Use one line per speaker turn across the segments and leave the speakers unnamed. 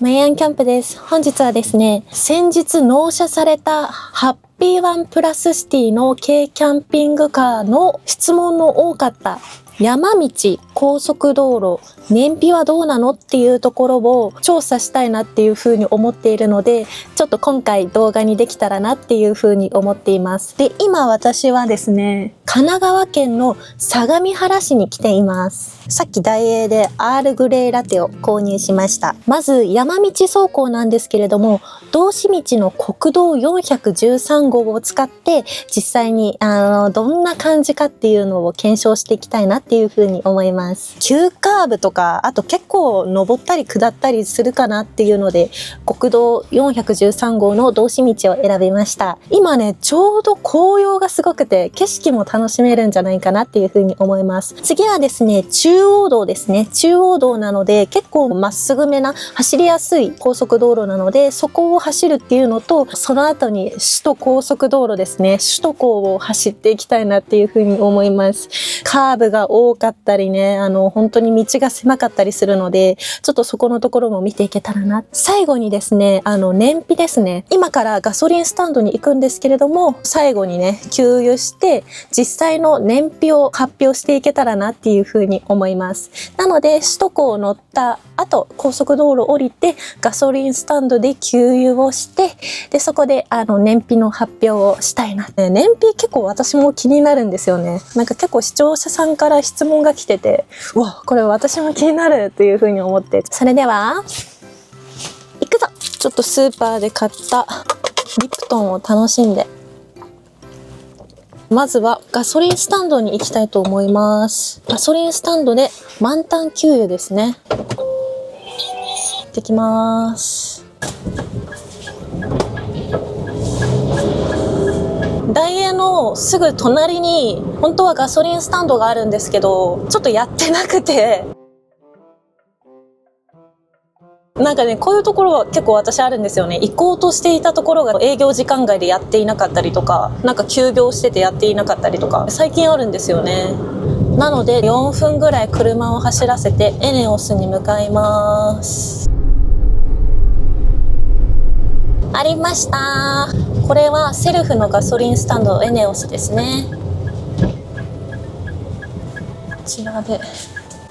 マイアンキャンプです。本日はですね、先日納車されたハッピーワンプラスシティの軽キャンピングカーの質問の多かった山道、高速道路、燃費はどうなのっていうところを調査したいなっていうふうに思っているので、ちょっと今回動画にできたらなっていうふうに思っています。で、今私はですね、神奈川県の相模原市に来ています。さっきダイエーでアールグレイラテを購入しました。まず山道走行なんですけれども、道志道の国道413号を使って実際にどんな感じかっていうのを検証していきたいなっていうふうに思います。急カーブとか、あと結構登ったり下ったりするかなっていうので、国道413号の道志道を選びました。今ね、ちょうど紅葉がすごくて景色も楽しめるんじゃないかなっていうふうに思います。次はですね、中央道ですね。中央道なので結構まっすぐめな走りやすい高速道路なので、そこを走るっていうのと、その後に首都高速道路ですね。首都高を走っていきたいなっていうふうに思います。カーブが多かったりね、本当に道が狭かったりするので、ちょっとそこのところも見ていけたらな。最後にですね、燃費ですね。今からガソリンスタンドに行くんですけれども、最後にね、給油して実際の燃費を発表していけたらなっていうふうに思います。なので、首都高を乗った後、高速道路降りてガソリンスタンドで給油をして、でそこで燃費の発表をしたいな。燃費結構私も気になるんですよね。なんか結構視聴者さんから質問が来てて、うわ、これ私も気になるというふうに思って、それでは行くぞ。ちょっとスーパーで買ったリプトンを楽しんで、まずはガソリンスタンドに行きたいと思います。ガソリンスタンドで満タン給油ですね。行ってきます。ダイエーのすぐ隣に本当はガソリンスタンドがあるんですけど、ちょっとやってなくて、なんかね、こういうところは結構私あるんですよね。行こうとしていたところが営業時間外でやっていなかったりとか、なんか休業しててやっていなかったりとか、最近あるんですよね。なので4分ぐらい車を走らせてエネオスに向かいます。ありました。これはセルフのガソリンスタンドエネオスですね。こちらで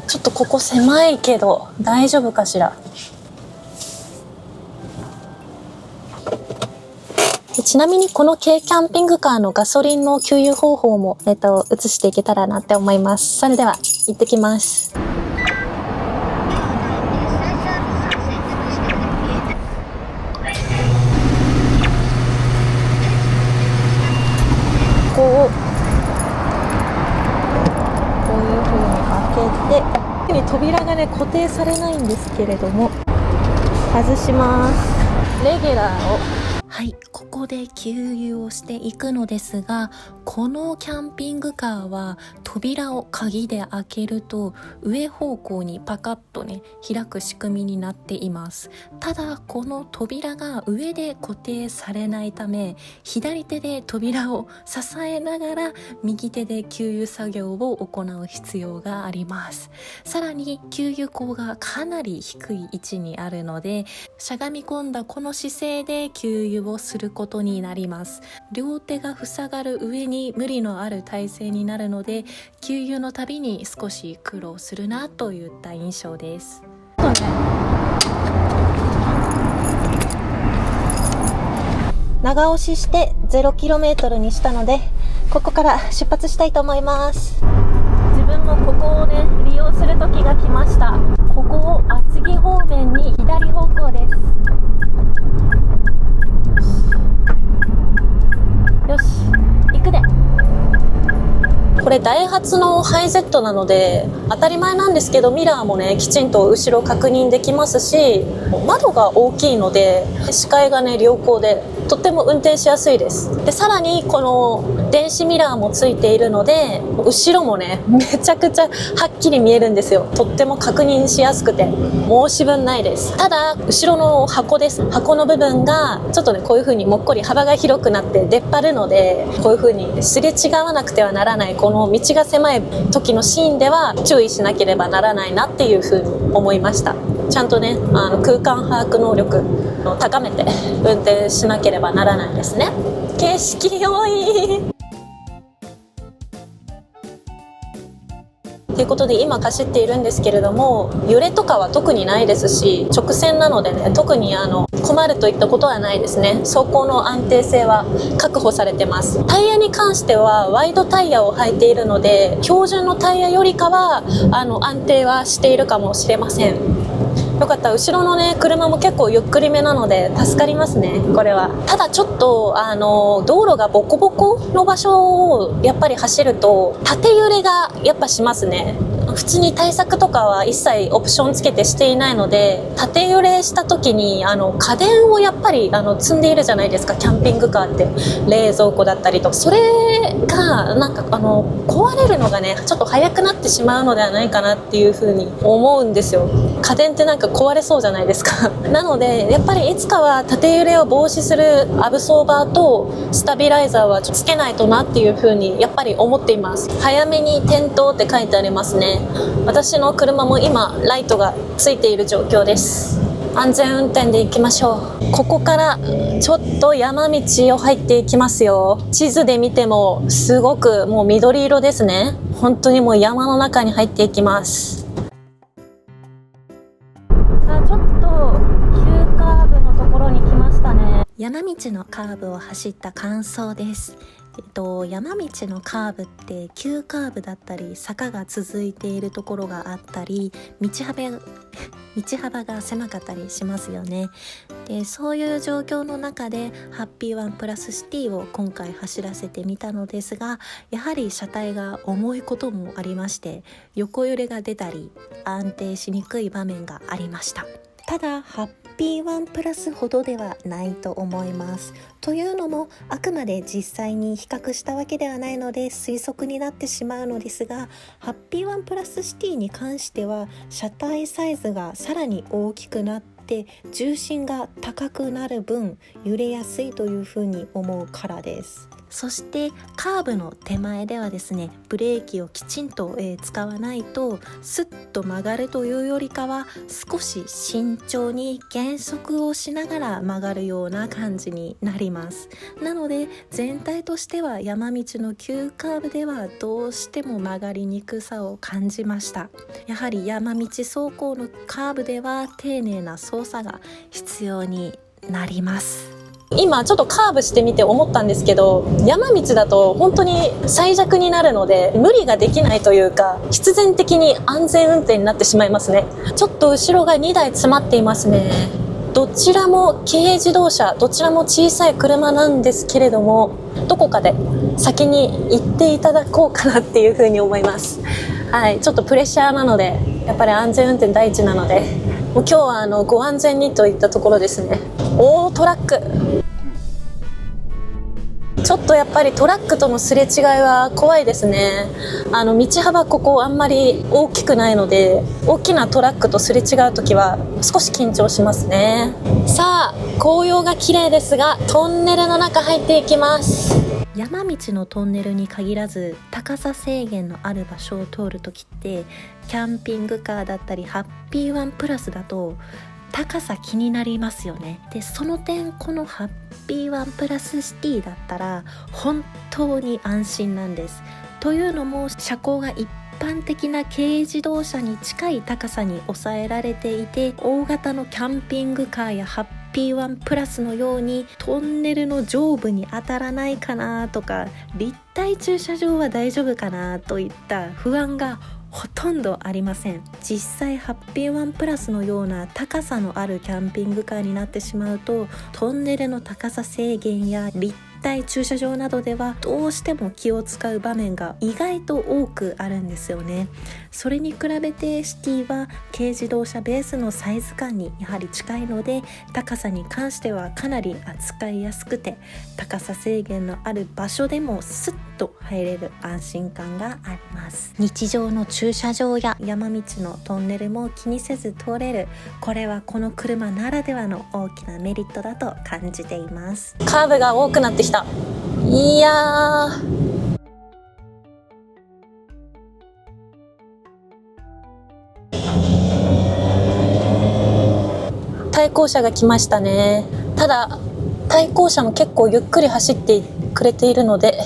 ちょっとここ狭いけど大丈夫かしら。ちなみにこの軽キャンピングカーのガソリンの給油方法も映していけたらなって思います。それでは行ってきます。ここをこういう風に開けて、扉がね固定されないんですけれども、外します。レギュラーを、はい、ここで給油をしていくのですが、このキャンピングカーは扉を鍵で開けると上方向にパカッとね開く仕組みになっています。ただこの扉が上で固定されないため、左手で扉を支えながら右手で給油作業を行う必要があります。さらに給油口がかなり低い位置にあるので、しゃがみ込んだこの姿勢で給油をすることになります。両手が塞がる上に無理のある体勢になるので、給油のたびに少し苦労するなといった印象です。長押しして 0km にしたので、ここから出発したいと思います。自分もここをね利用する時が来ました。ここを厚木方面に左方向です。よし、行くで。これダイハツのハイゼットなので当たり前なんですけど、ミラーもねきちんと後ろ確認できますし、窓が大きいので視界がね良好でとっても運転しやすいです。でさらにこの電子ミラーもついているので、後ろもねめちゃくちゃはっきり見えるんですよ。とっても確認しやすくて申し分ないです。ただ後ろの箱です。箱の部分がちょっとねこういう風にもっこり幅が広くなって出っ張るので、こういう風にすれ違わなくてはならないこの道が狭い時のシーンでは注意しなければならないなっていう風に思いました。ちゃんとね空間把握能力を高めて運転しなければならないですね。景色良いということで今走っているんですけれども、揺れとかは特にないですし、直線なのでね、特に困るといったことはないですね。走行の安定性は確保されてます。タイヤに関してはワイドタイヤを履いているので、標準のタイヤよりかは安定はしているかもしれません。よかった。後ろのね車も結構ゆっくりめなので助かりますね、これは。ただちょっと道路がボコボコの場所をやっぱり走ると縦揺れがやっぱしますね。普通に対策とかは一切オプションつけてしていないので、縦揺れした時に家電をやっぱり積んでいるじゃないですか、キャンピングカーって。冷蔵庫だったりとか、それがなんか壊れるのがねちょっと早くなってしまうのではないかなっていう風に思うんですよ。家電ってなんか壊れそうじゃないですかなのでやっぱりいつかは縦揺れを防止するアブソーバーとスタビライザーはつけないとなっていう風にやっぱり思っています。早めに点灯って書いてありますね。私の車も今ライトがついている状況です。安全運転で行きましょう。ここからちょっと山道を入っていきますよ。地図で見てもすごくもう緑色ですね。本当にもう山の中に入っていきます。さあちょっと急カーブのところに来ましたね。山道のカーブを走った感想です。山道のカーブって急カーブだったり坂が続いているところがあったり道幅が狭かったりしますよね。でそういう状況の中でハッピーワンプラスシティを今回走らせてみたのですが、やはり車体が重いこともありまして、横揺れが出たり安定しにくい場面がありました。ただハッピーワンプラスほどではないと思います。というのもあくまで実際に比較したわけではないので推測になってしまうのですが、ハッピーワンプラスシティに関しては車体サイズがさらに大きくなって重心が高くなる分揺れやすいというふうに思うからです。そしてカーブの手前ではですね、ブレーキをきちんと、使わないとスッと曲がるというよりかは少し慎重に減速をしながら曲がるような感じになります。なので全体としては山道の急カーブではどうしても曲がりにくさを感じました。やはり山道走行のカーブでは丁寧な操作が必要になります。今ちょっとカーブしてみて思ったんですけど、山道だと本当に最弱になるので無理ができないというか、必然的に安全運転になってしまいますね。ちょっと後ろが2台詰まっていますね。どちらも軽自動車、どちらも小さい車なんですけれども、どこかで先に行っていただこうかなっていうふうに思います。はい、ちょっとプレッシャーなのでやっぱり安全運転第一なので、もう今日はご安全にといったところですね。トラックちょっとやっぱりトラックとのすれ違いは怖いですね。道幅ここあんまり大きくないので、大きなトラックとすれ違う時は少し緊張しますね。さあ紅葉が綺麗ですがトンネルの中入っていきます。山道のトンネルに限らず高さ制限のある場所を通るときってキャンピングカーだったりハッピーワンプラスだと高さ気になりますよね。でその点このハッピーワンプラスシティだったら本当に安心なんです。というのも車高が一般的な軽自動車に近い高さに抑えられていて、大型のキャンピングカーやハッピーワンプラスのようにトンネルの上部に当たらないかなとか、立体駐車場は大丈夫かなといった不安がほとんどありません。実際ハッピーワンプラスのような高さのあるキャンピングカーになってしまうと、トンネルの高さ制限や立体駐車場などではどうしても気を使う場面が意外と多くあるんですよね。それに比べてシティは軽自動車ベースのサイズ感にやはり近いので、高さに関してはかなり扱いやすくて、高さ制限のある場所でもスッと入れる安心感があります。日常の駐車場や山道のトンネルも気にせず通れる、これはこの車ならではの大きなメリットだと感じています。カーブが多くなってきた。いやー、対向車が来ましたね。ただ対向車も結構ゆっくり走ってくれているので、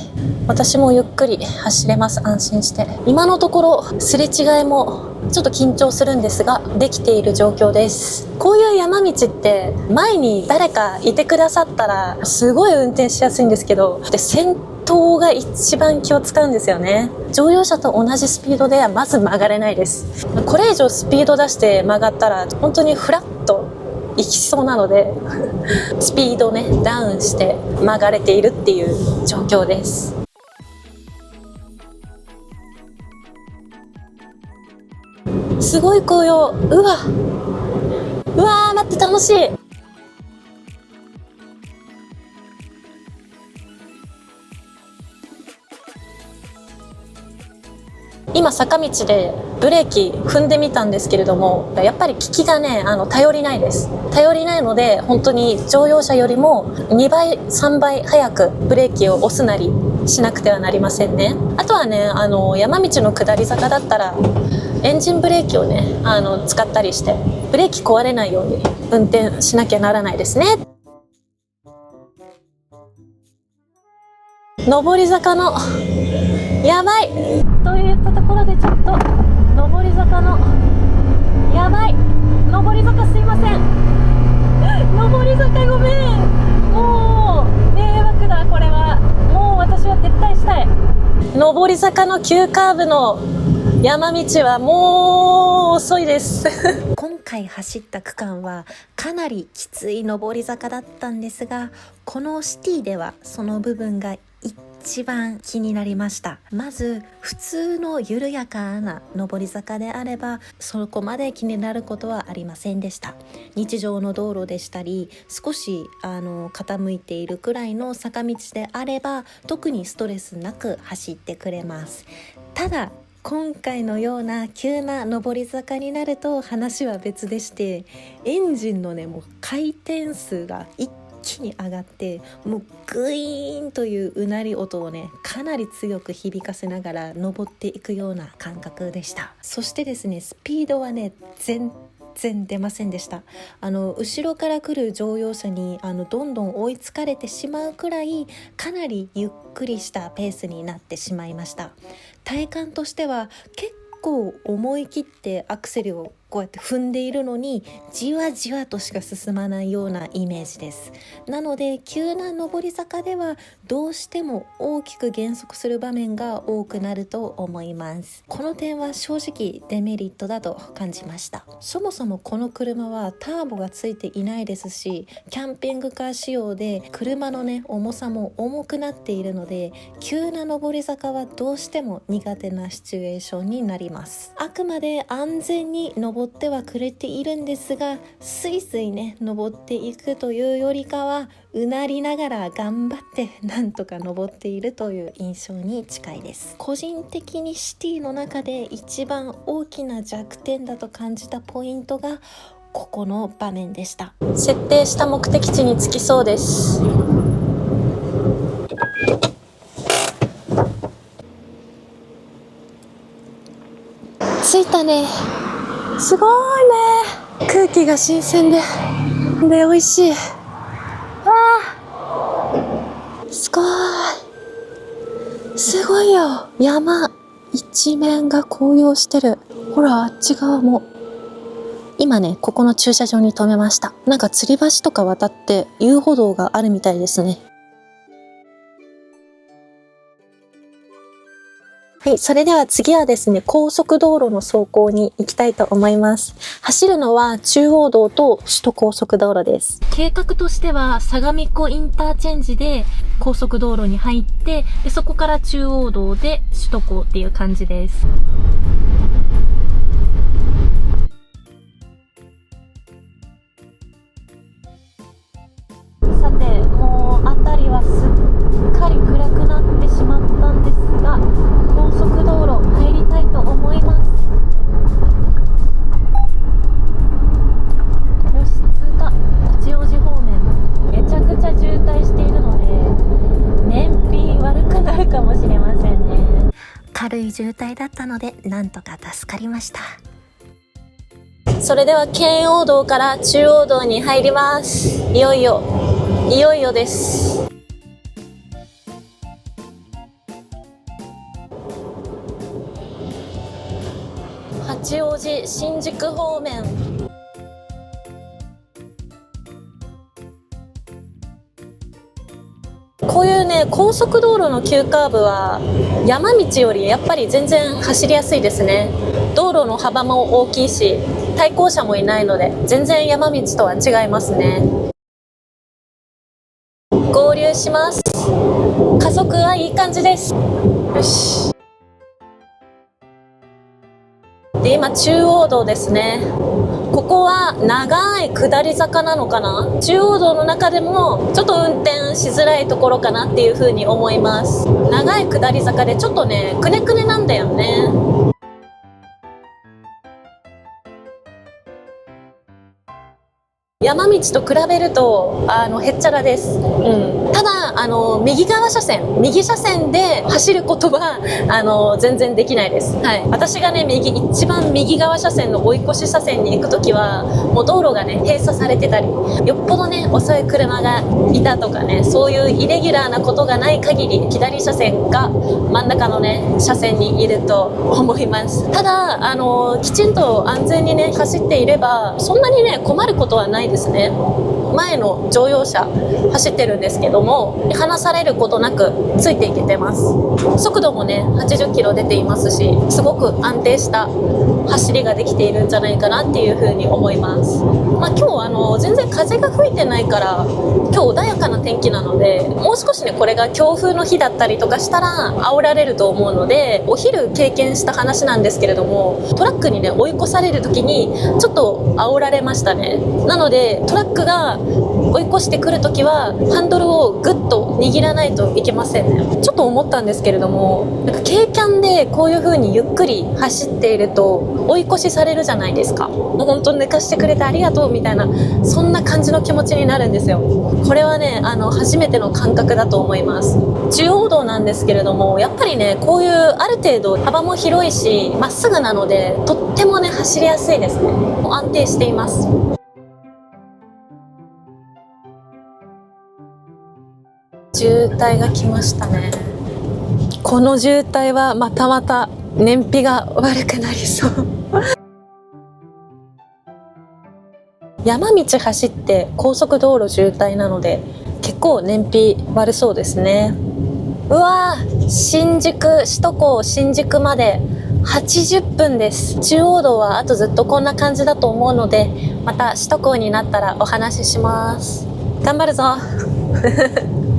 私もゆっくり走れます。安心して。今のところすれ違いもちょっと緊張するんですが、できている状況です。こういう山道って前に誰かいてくださったらすごい運転しやすいんですけど、で先頭が一番気を使うんですよね。乗用車と同じスピードではまず曲がれないです。これ以上スピード出して曲がったら本当にフラッと行きそうなのでスピードねダウンして曲がれているっていう状況です。すごい紅葉。うわー、待って、楽しい。今坂道でブレーキ踏んでみたんですけれども、やっぱり効きがね頼りないです。頼りないので本当に乗用車よりも2倍3倍早くブレーキを押すなりしなくてはなりませんね。あとはね山道の下り坂だったらエンジンブレーキをね使ったりしてブレーキ壊れないように運転しなきゃならないですね。上り坂のやばいといったところで、ちょっと上り坂のやばい上り坂すいません上り坂ごめん、もう迷惑だ。これはもう私は撤退したい。上り坂の急カーブの山道はもう遅いです今回走った区間はかなりきつい上り坂だったんですが、このシティではその部分が一番気になりました。まず普通の緩やかな上り坂であればそこまで気になることはありませんでした。日常の道路でしたり少し傾いているくらいの坂道であれば特にストレスなく走ってくれます。ただ今回のような急な上り坂になると話は別でして、エンジンのねもう回転数が一気に上がってもうグイーンといううなり音をねかなり強く響かせながら登っていくような感覚でした。そしてですねスピードはね全然出ませんでした。後ろから来る乗用車にどんどん追いつかれてしまうくらいかなりゆっくりしたペースになってしまいました。体感としては結構思い切ってアクセルをこうやって踏んでいるのにじわじわとしか進まないようなイメージです。なので急な上り坂ではどうしても大きく減速する場面が多くなると思います。この点は正直デメリットだと感じました。そもそもこの車はターボがついていないですし、キャンピングカー仕様で車のね重さも重くなっているので急な上り坂はどうしても苦手なシチュエーションになります。あくまで安全に登ってはくれているんですが、スイスイね登っていくというよりかはうなりながら頑張ってなんとか登っているという印象に近いです。個人的にシティの中で一番大きな弱点だと感じたポイントがここの場面でした。設定した目的地に着きそうです。着いたね。すごいね。空気が新鮮で美味しい。すごいよ。山一面が紅葉してる。ほらあっち側も。今ねここの駐車場に停めました。なんか吊り橋とか渡って遊歩道があるみたいですね。はい、それでは次はですね、高速道路の走行に行きたいと思います。走るのは中央道と首都高速道路です。計画としては相模湖インターチェンジで高速道路に入って、でそこから中央道で首都高っていう感じです。さて、もう辺りはすっかり暗くなってしまったんですが、高速道路入りたいと思います。よし、通過。八王子方面めちゃくちゃ渋滞しているので燃費悪くなるかもしれませんね。軽い渋滞だったのでなんとか助かりました。それでは圏央道から中央道に入ります。いよいよです。八王子新宿方面。こういうね、高速道路の急カーブは山道よりやっぱり全然走りやすいですね。道路の幅も大きいし、対向車もいないので全然山道とは違いますね。合流します。加速はいい感じです。よし。で、今中央道ですね。ここは長い下り坂なのかな。中央道の中でもちょっと運転しづらいところかなっていう風に思います。長い下り坂でちょっとね、くねくねなんだよね。山道と比べるとへっちゃらです、ただ右車線で走ることは全然できないです、はい、私がね一番右側車線の追い越し車線に行くときはもう道路がね閉鎖されてたり、よっぽどね遅い車がいたとかね、そういうイレギュラーなことがない限り左車線が真ん中のね車線にいると思います。ただきちんと安全にね走っていればそんなにね困ることはないですね。前の乗用車走ってるんですけども離されることなくついていけてます。速度もね80キロ出ていますし、すごく安定した走りができているんじゃないかなっていうふうに思います。今日全然風が吹いてないから今日穏やかな天気なので、もう少しねこれが強風の日だったりとかしたら煽られると思うので、お昼経験した話なんですけれども、トラックにね追い越される時にちょっと煽られましたね。なのでトラックが追い越してくるときはハンドルをグッと握らないといけませんね。ちょっと思ったんですけれども、なんか軽キャンでこういう風にゆっくり走っていると追い越しされるじゃないですか。もう本当に寝かしてくれてありがとうみたいな、そんな感じの気持ちになるんですよ。これはね初めての感覚だと思います。中央道なんですけれども、やっぱりねこういうある程度幅も広いしまっすぐなのでとってもね走りやすいですね。安定しています。渋滞が来ましたね。この渋滞はまたまた燃費が悪くなりそう山道走って高速道路渋滞なので結構燃費悪そうですね。うわー、首都高新宿まで80分です。中央道はあとずっとこんな感じだと思うので、また首都高になったらお話しします。頑張るぞ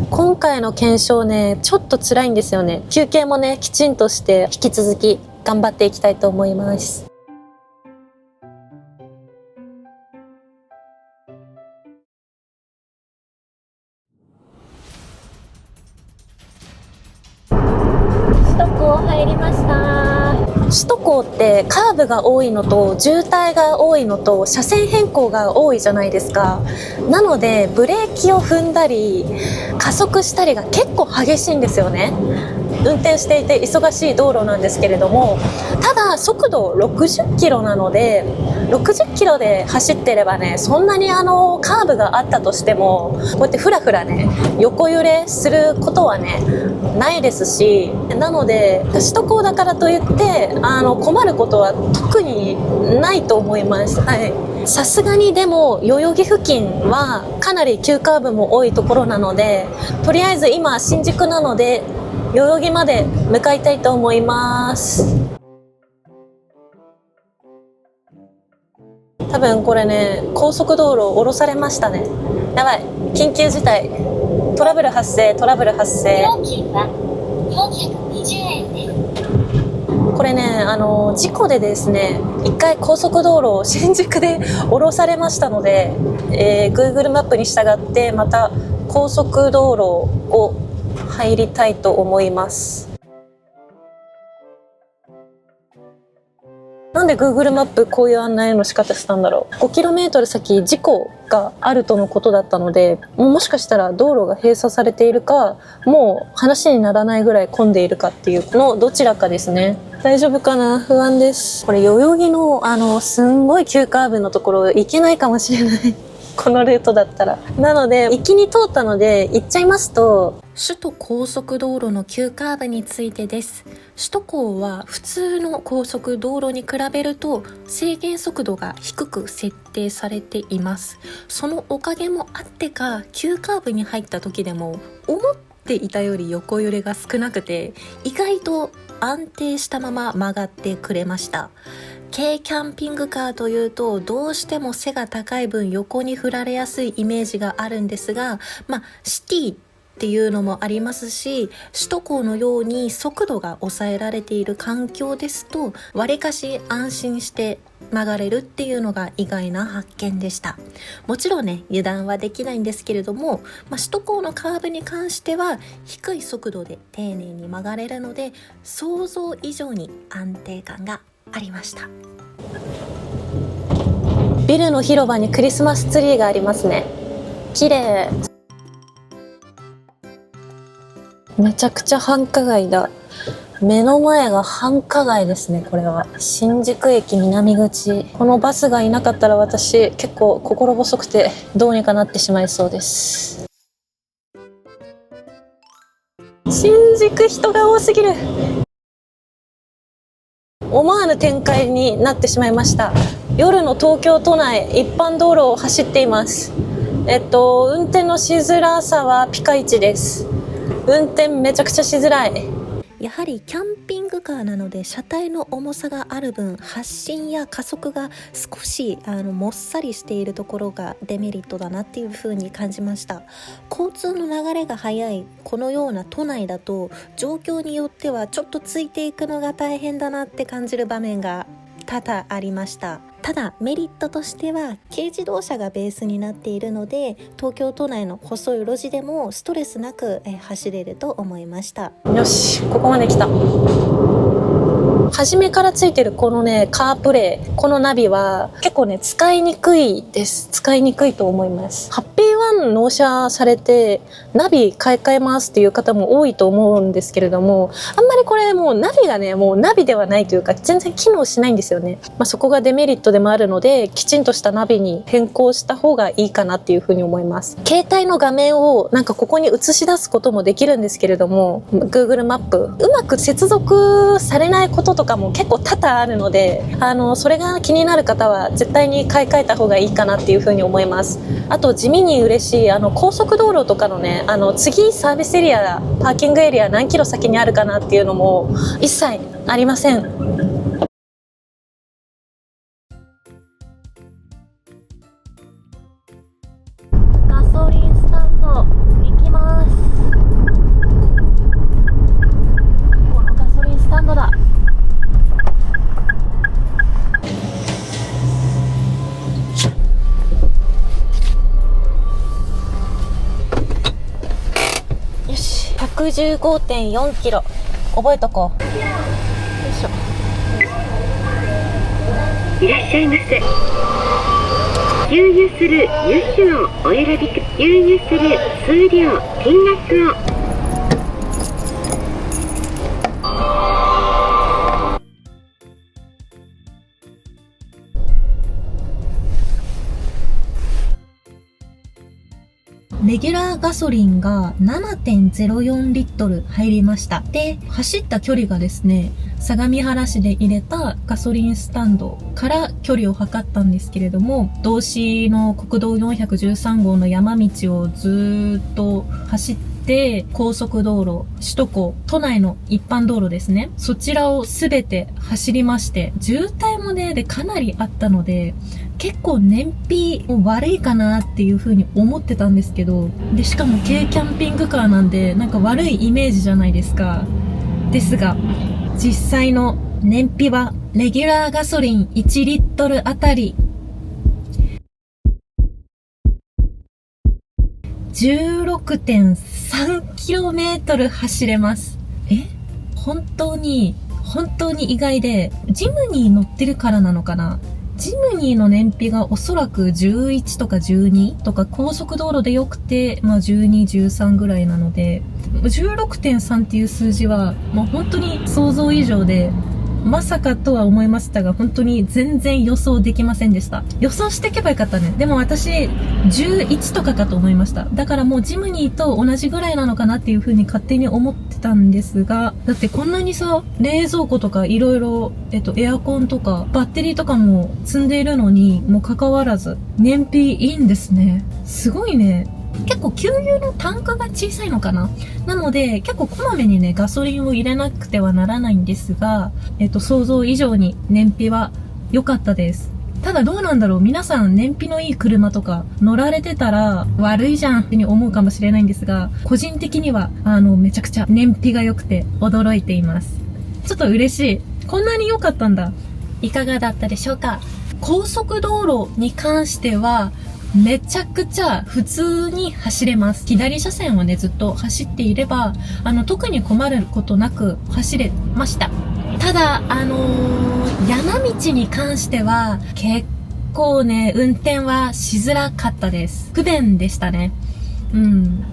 今回の検証ねちょっと辛いんですよね。休憩もねきちんとして引き続き頑張っていきたいと思います。首都高入りました。首都高ってカーブが多いのと渋滞が多いのと車線変更が多いじゃないですか。なのでブレーキを踏んだり加速したりが結構激しいんですよね。運転していて忙しい道路なんですけれども、ただ速度60キロなので60キロで走ってればね、そんなにカーブがあったとしてもこうやってフラフラね横揺れすることはねないですし、なので首都高だからといって困ることは特にないと思います。はい、さすがにでも代々木付近はかなり急カーブも多いところなので、とりあえず今新宿なので代々木まで向かいたいと思います。多分これね高速道路降ろされましたね。やばい、緊急事態、トラブル発生。
料金は420円です。
これね事故でですね一回高速道路を新宿で降ろされましたので、Google マップに従ってまた高速道路を入りたいと思います。なんで Google マップこういう案内の仕方したんだろう。5km 先事故があるとのことだったので、もしかしたら道路が閉鎖されているか、もう話にならないぐらい混んでいるかっていうのどちらかですね。大丈夫かな、不安です。これ代々木のすんごい急カーブのところ行けないかもしれないこのルートだったら。なので行きに通ったので行っちゃいますと、首都高速道路の急カーブについてです。首都高は普通の高速道路に比べると制限速度が低く設定されています。そのおかげもあってか、急カーブに入った時でも思っていたより横揺れが少なくて、意外と安定したまま曲がってくれました。軽キャンピングカーというとどうしても背が高い分横に振られやすいイメージがあるんですが、シティっていうのもありますし、首都高のように速度が抑えられている環境ですと、わりかし安心して曲がれるっていうのが意外な発見でした。もちろんね、油断はできないんですけれども、首都高のカーブに関しては低い速度で丁寧に曲がれるので、想像以上に安定感がありました。ビルの広場にクリスマスツリーがありますね。綺麗。めちゃくちゃ繁華街だ。目の前が繁華街ですね。これは新宿駅南口。このバスがいなかったら私結構心細くてどうにかなってしまいそうです。新宿人が多すぎる。思わぬ展開になってしまいました。夜の東京都内一般道路を走っています。運転のしづらさはピカイチです。運転めちゃくちゃしづらい。やはりキャンピングカーなので車体の重さがある分、発進や加速が少しもっさりしているところがデメリットだなっていう風に感じました。交通の流れが速いこのような都内だと、状況によってはちょっとついていくのが大変だなって感じる場面が多々ありました。ただメリットとしては軽自動車がベースになっているので、東京都内の細い路地でもストレスなく走れると思いました。よし、ここまで来た。初めからついてるこのね、カープレイ、このナビは結構ね、使いにくいです。使いにくいと思います。ハッピーワン納車されてナビ買い替えますっていう方も多いと思うんですけれども、あんまりこれもうナビがね、もうナビではないというか全然機能しないんですよね。そこがデメリットでもあるので、きちんとしたナビに変更した方がいいかなっていうふうに思います。携帯の画面をなんかここに映し出すこともできるんですけれども、 Google マップうまく接続されないこととかも結構多々あるので、それが気になる方は絶対に買い替えた方がいいかなっていうふうに思います。あと地味に嬉しい高速道路とかのね、次サービスエリア、パーキングエリア何キロ先にあるかなっていうのも一切ありません。ガソリンスタンド行きます。このガソリンスタンドだ。よし、115.4 キロ覚えとこう。よいしょ。
いらっしゃいませ。給油する油種をお選びく。給油する数量、金額を。
レギュラーガソリンが 7.04 リットル入りました。で、走った距離がですね、相模原市で入れたガソリンスタンドから距離を測ったんですけれども、道志の国道413号の山道をずーっと走って高速道路、首都高、都内の一般道路ですね。そちらをすべて走りまして、渋滞もね、でかなりあったので、結構燃費悪いかなっていう風に思ってたんですけど、で、しかも軽キャンピングカーなんで、なんか悪いイメージじゃないですか。ですが、実際の燃費は、レギュラーガソリン1リットルあたり、16.3km 走れます。本当に本当に意外で、ジムニー乗ってるからなのかな。ジムニーの燃費がおそらく11とか12とか高速道路で良くて、12、13ぐらいなので、16.3 っていう数字はもう本当に想像以上で、まさかとは思いましたが、本当に全然予想できませんでした。予想していけばよかったね。でも私、11とかかと思いました。だからもうジムニーと同じぐらいなのかなっていう風に勝手に思ってたんですが、だってこんなにさ、冷蔵庫とかいろいろ、エアコンとかバッテリーとかも積んでいるのにもかかわらず、燃費いいんですね。すごいね。結構給油のタンクが小さいのかな。なので結構こまめにねガソリンを入れなくてはならないんですが、想像以上に燃費は良かったです。ただどうなんだろう、皆さん燃費のいい車とか乗られてたら悪いじゃんって思うかもしれないんですが、個人的にはめちゃくちゃ燃費が良くて驚いています。ちょっと嬉しい。こんなに良かったんだ。いかがだったでしょうか。高速道路に関してはめちゃくちゃ普通に走れます。左車線をねずっと走っていれば特に困ることなく走れました。ただ山道に関しては結構ね運転はしづらかったです。不便でしたね。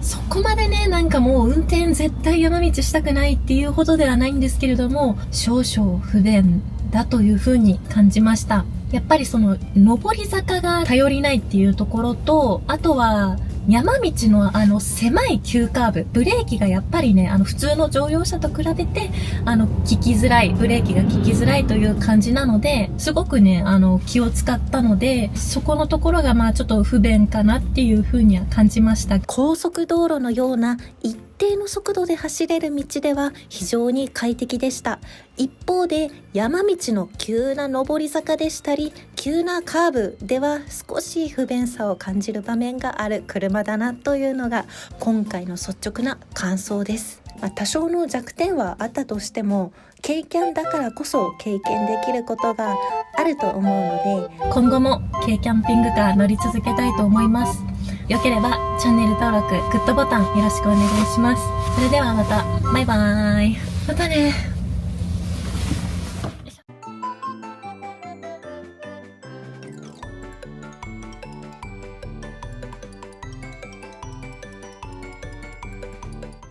そこまでねなんかもう運転絶対山道したくないっていうほどではないんですけれども、少々不便だという風に感じました。やっぱりその上り坂が頼りないっていうところと、あとは山道の狭い急カーブ、ブレーキがやっぱりね普通の乗用車と比べて効きづらい、ブレーキが効きづらいという感じなので、すごくね気を使ったので、そこのところがちょっと不便かなっていう風には感じました。高速道路のような一定の速度で走れる道では非常に快適でした。一方で山道の急な上り坂でしたり急なカーブでは少し不便さを感じる場面がある車だなというのが今回の率直な感想です。多少の弱点はあったとしても経験だからこそ経験できることがあると思うので、今後も軽キャンピングカー乗り続けたいと思います。よければチャンネル登録、グッドボタンよろしくお願いします。それではまた、バイバーイ。またね。